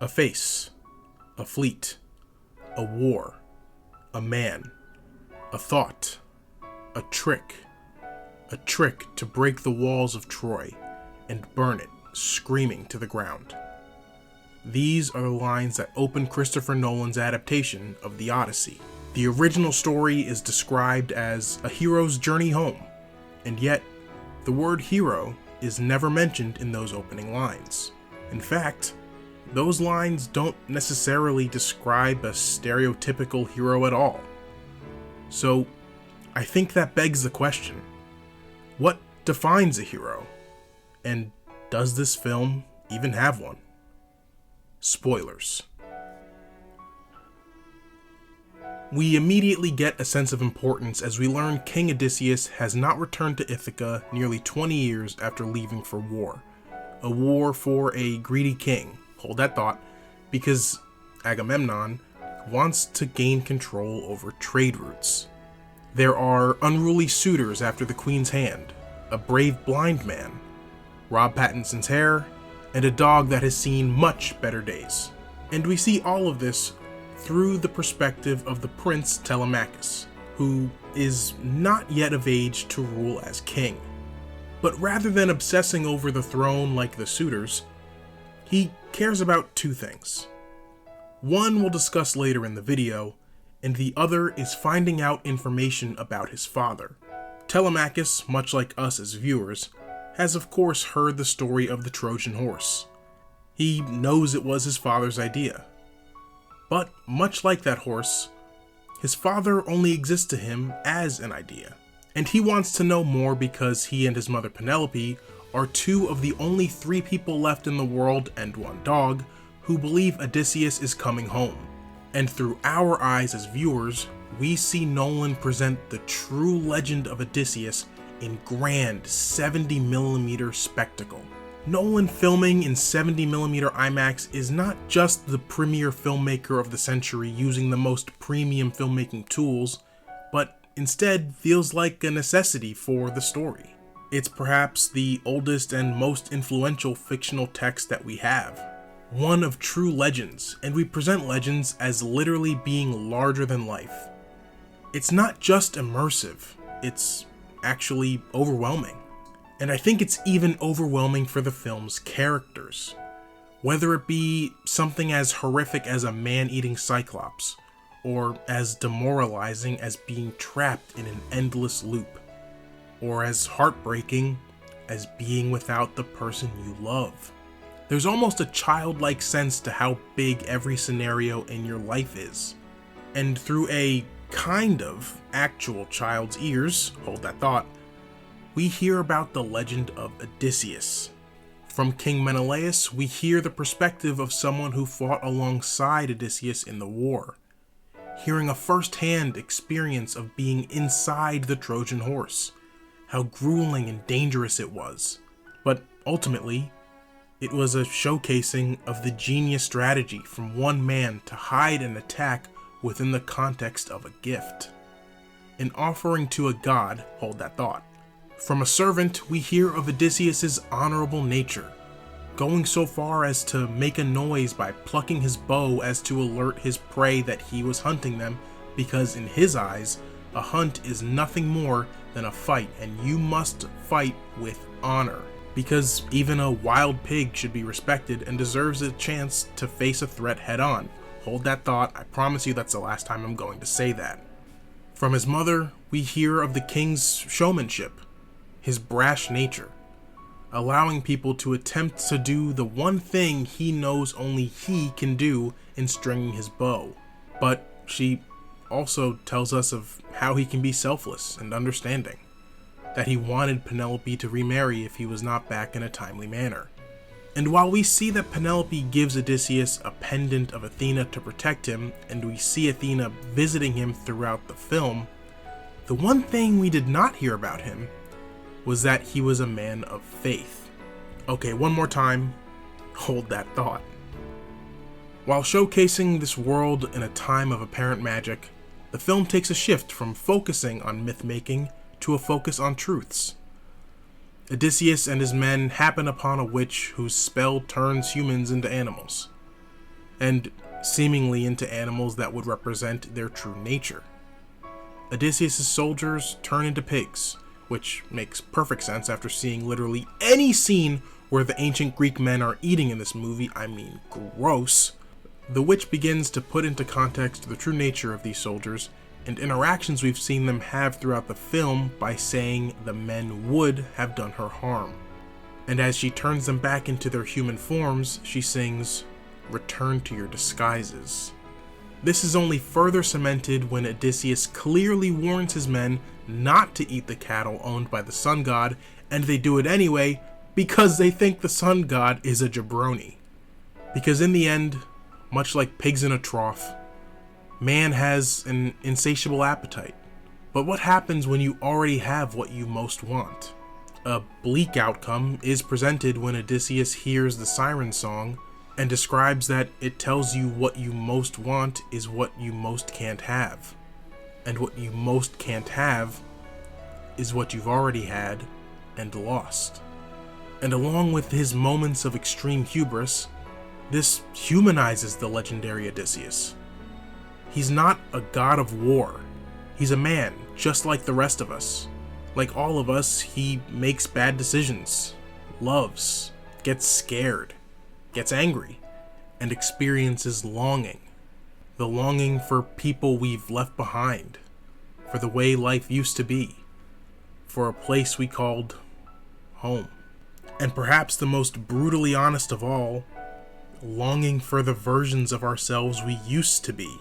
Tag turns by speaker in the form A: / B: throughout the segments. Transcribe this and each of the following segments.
A: A face, a fleet, a war, a man, a thought, a trick to break the walls of Troy and burn it, screaming to the ground. These are the lines that open Christopher Nolan's adaptation of the Odyssey. The original story is described as a hero's journey home, and yet the word hero is never mentioned in those opening lines. In fact, those lines don't necessarily describe a stereotypical hero at all. So, I think that begs the question, what defines a hero? And does this film even have one? Spoilers. We immediately get a sense of importance as we learn King Odysseus has not returned to Ithaca nearly 20 years after leaving for war. A war for a greedy king. Hold that thought, because Agamemnon wants to gain control over trade routes. There are unruly suitors after the queen's hand, a brave blind man, Rob Pattinson's hair, and a dog that has seen much better days. And we see all of this through the perspective of the prince Telemachus, who is not yet of age to rule as king. But rather than obsessing over the throne like the suitors, he cares about two things. One we'll discuss later in the video, and the other is finding out information about his father. Telemachus, much like us as viewers, has of course heard the story of the Trojan horse. He knows it was his father's idea. But much like that horse, his father only exists to him as an idea. And he wants to know more because he and his mother Penelope are two of the only 3 people left in the world, and 1 dog, who believe Odysseus is coming home. And through our eyes as viewers, we see Nolan present the true legend of Odysseus in grand 70mm spectacle. Nolan filming in 70mm IMAX is not just the premier filmmaker of the century using the most premium filmmaking tools, but instead feels like a necessity for the story. It's perhaps the oldest and most influential fictional text that we have. One of true legends, and we present legends as literally being larger than life. It's not just immersive, it's actually overwhelming. And I think it's even overwhelming for the film's characters. Whether it be something as horrific as a man-eating cyclops, or as demoralizing as being trapped in an endless loop, or as heartbreaking as being without the person you love. There's almost a childlike sense to how big every scenario in your life is. And through a kind of actual child's ears, hold that thought, we hear about the legend of Odysseus. From King Menelaus, we hear the perspective of someone who fought alongside Odysseus in the war, hearing a first-hand experience of being inside the Trojan horse, how grueling and dangerous it was. But ultimately, it was a showcasing of the genius strategy from one man to hide an attack within the context of a gift. An offering to a god, hold that thought. From a servant, we hear of Odysseus's honorable nature, going so far as to make a noise by plucking his bow as to alert his prey that he was hunting them, because in his eyes, a hunt is nothing more than a fight, and you must fight with honor, because even a wild pig should be respected and deserves a chance to face a threat head on. Hold that thought, I promise you that's the last time I'm going to say that. From his mother, we hear of the king's showmanship, his brash nature, allowing people to attempt to do the one thing he knows only he can do in stringing his bow. But she also tells us of how he can be selfless and understanding, that he wanted Penelope to remarry if he was not back in a timely manner. And while we see that Penelope gives Odysseus a pendant of Athena to protect him, and we see Athena visiting him throughout the film, the one thing we did not hear about him was that he was a man of faith. Okay, one more time, hold that thought. While showcasing this world in a time of apparent magic, the film takes a shift from focusing on myth-making to a focus on truths. Odysseus and his men happen upon a witch whose spell turns humans into animals. and seemingly into animals that would represent their true nature. Odysseus' soldiers turn into pigs, which makes perfect sense after seeing literally any scene where the ancient Greek men are eating in this movie. I mean, gross. The witch begins to put into context the true nature of these soldiers and interactions we've seen them have throughout the film by saying the men would have done her harm. And as she turns them back into their human forms, she sings, "Return to your disguises." This is only further cemented when Odysseus clearly warns his men not to eat the cattle owned by the sun god, and they do it anyway because they think the sun god is a jabroni. Because in the end, much like pigs in a trough, man has an insatiable appetite. But what happens when you already have what you most want? A bleak outcome is presented when Odysseus hears the siren song and describes that it tells you what you most want is what you most can't have. And what you most can't have is what you've already had and lost. And along with his moments of extreme hubris, this humanizes the legendary Odysseus. He's not a god of war. He's a man, just like the rest of us. Like all of us, he makes bad decisions, loves, gets scared, gets angry, and experiences longing. The longing for people we've left behind, for the way life used to be, for a place we called home. And perhaps the most brutally honest of all, longing for the versions of ourselves we used to be.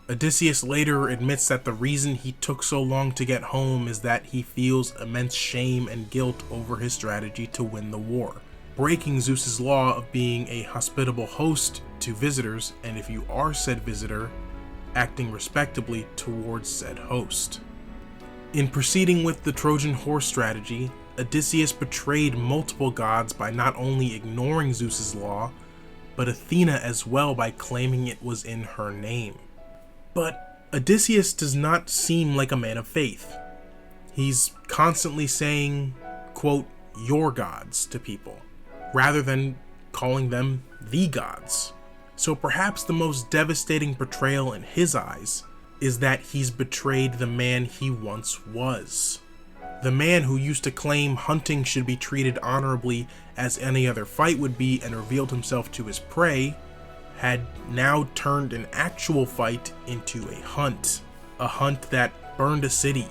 A: Odysseus later admits that the reason he took so long to get home is that he feels immense shame and guilt over his strategy to win the war, breaking Zeus's law of being a hospitable host to visitors, and if you are said visitor, acting respectably towards said host. In proceeding with the Trojan horse strategy, Odysseus betrayed multiple gods by not only ignoring Zeus's law, but Athena as well by claiming it was in her name. But Odysseus does not seem like a man of faith. He's constantly saying, quote, "your gods" to people, rather than calling them the gods. So perhaps the most devastating betrayal in his eyes is that he's betrayed the man he once was. The man who used to claim hunting should be treated honorably as any other fight would be and revealed himself to his prey, had now turned an actual fight into a hunt that burned a city,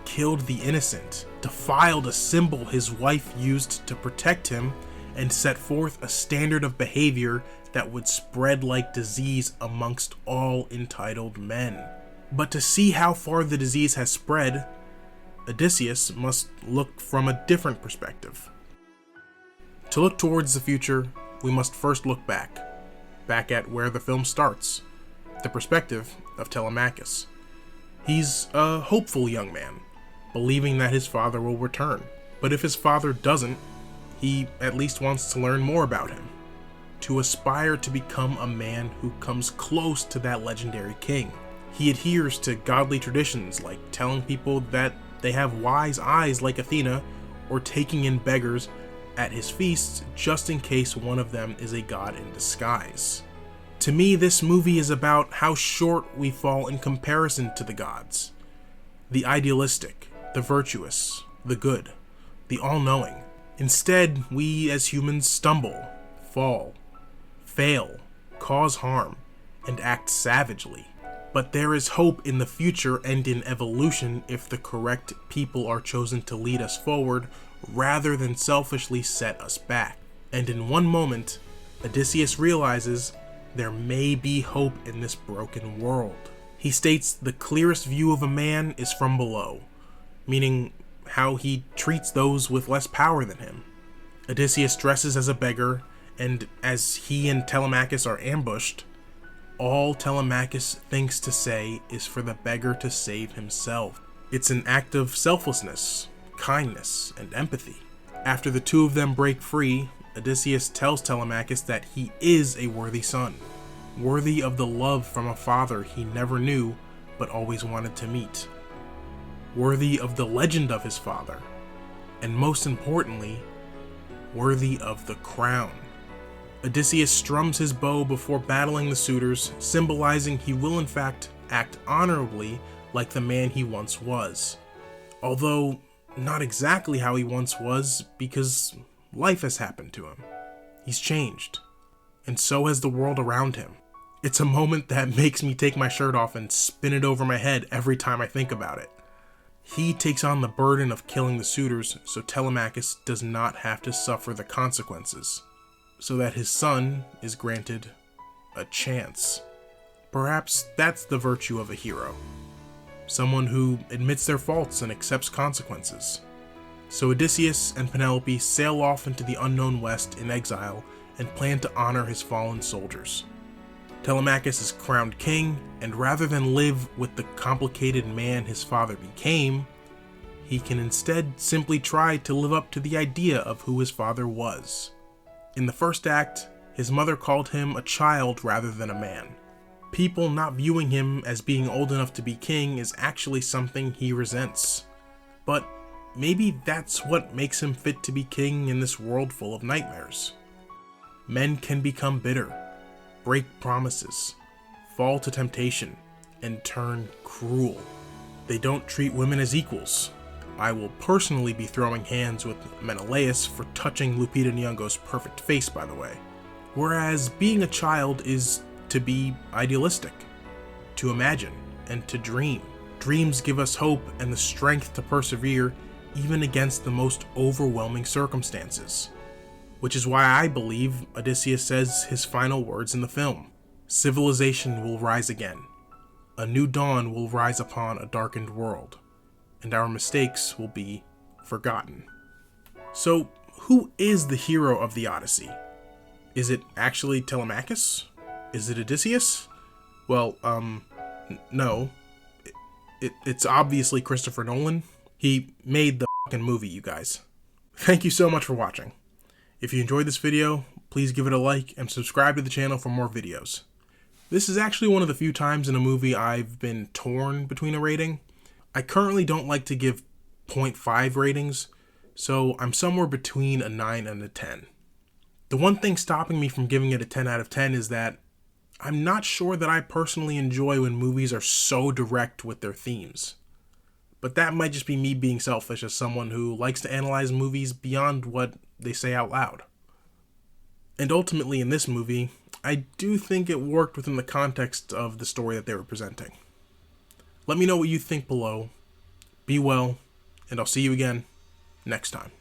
A: killed the innocent, defiled a symbol his wife used to protect him, and set forth a standard of behavior that would spread like disease amongst all entitled men. But to see how far the disease has spread, Odysseus must look from a different perspective. To look towards the future, we must first look back at where the film starts, the perspective of Telemachus. He's a hopeful young man, believing that his father will return. But if his father doesn't, he at least wants to learn more about him, to aspire to become a man who comes close to that legendary king. He adheres to godly traditions like telling people that they have wise eyes like Athena, or taking in beggars at his feasts just in case one of them is a god in disguise. To me, this movie is about how short we fall in comparison to the gods. The idealistic, the virtuous, the good, the all-knowing. Instead, we as humans stumble, fall, fail, cause harm, and act savagely. But there is hope in the future and in evolution if the correct people are chosen to lead us forward rather than selfishly set us back. And in one moment, Odysseus realizes there may be hope in this broken world. He states the clearest view of a man is from below, meaning how he treats those with less power than him. Odysseus dresses as a beggar, and as he and Telemachus are ambushed, all Telemachus thinks to say is for the beggar to save himself. It's an act of selflessness, kindness, and empathy. After the two of them break free, Odysseus tells Telemachus that he is a worthy son, worthy of the love from a father he never knew but always wanted to meet, worthy of the legend of his father, and most importantly, worthy of the crown. Odysseus strums his bow before battling the suitors, symbolizing he will in fact act honorably like the man he once was. Although, not exactly how he once was, because life has happened to him. He's changed, and so has the world around him. It's a moment that makes me take my shirt off and spin it over my head every time I think about it. He takes on the burden of killing the suitors so Telemachus does not have to suffer the consequences, so that his son is granted a chance. Perhaps that's the virtue of a hero. Someone who admits their faults and accepts consequences. So Odysseus and Penelope sail off into the unknown west in exile and plan to honor his fallen soldiers. Telemachus is crowned king, and rather than live with the complicated man his father became, he can instead simply try to live up to the idea of who his father was. In the first act, his mother called him a child rather than a man. People not viewing him as being old enough to be king is actually something he resents. But maybe that's what makes him fit to be king in this world full of nightmares. Men can become bitter, break promises, fall to temptation, and turn cruel. They don't treat women as equals. I will personally be throwing hands with Menelaus for touching Lupita Nyong'o's perfect face, by the way. Whereas being a child is to be idealistic, to imagine, and to dream. Dreams give us hope and the strength to persevere even against the most overwhelming circumstances. Which is why I believe Odysseus says his final words in the film. Civilization will rise again. A new dawn will rise upon a darkened world, and our mistakes will be forgotten. So, who is the hero of the Odyssey? Is it actually Telemachus? Is it Odysseus? Well, no. It's obviously Christopher Nolan. He made the fucking movie, you guys. Thank you so much for watching. If you enjoyed this video, please give it a like and subscribe to the channel for more videos. This is actually one of the few times in a movie I've been torn between a rating. I currently don't like to give 0.5 ratings, so I'm somewhere between a 9 and a 10. The one thing stopping me from giving it a 10 out of 10 is that I'm not sure that I personally enjoy when movies are so direct with their themes. But that might just be me being selfish as someone who likes to analyze movies beyond what they say out loud. And ultimately in this movie, I do think it worked within the context of the story that they were presenting. Let me know what you think below. Be well, and I'll see you again next time.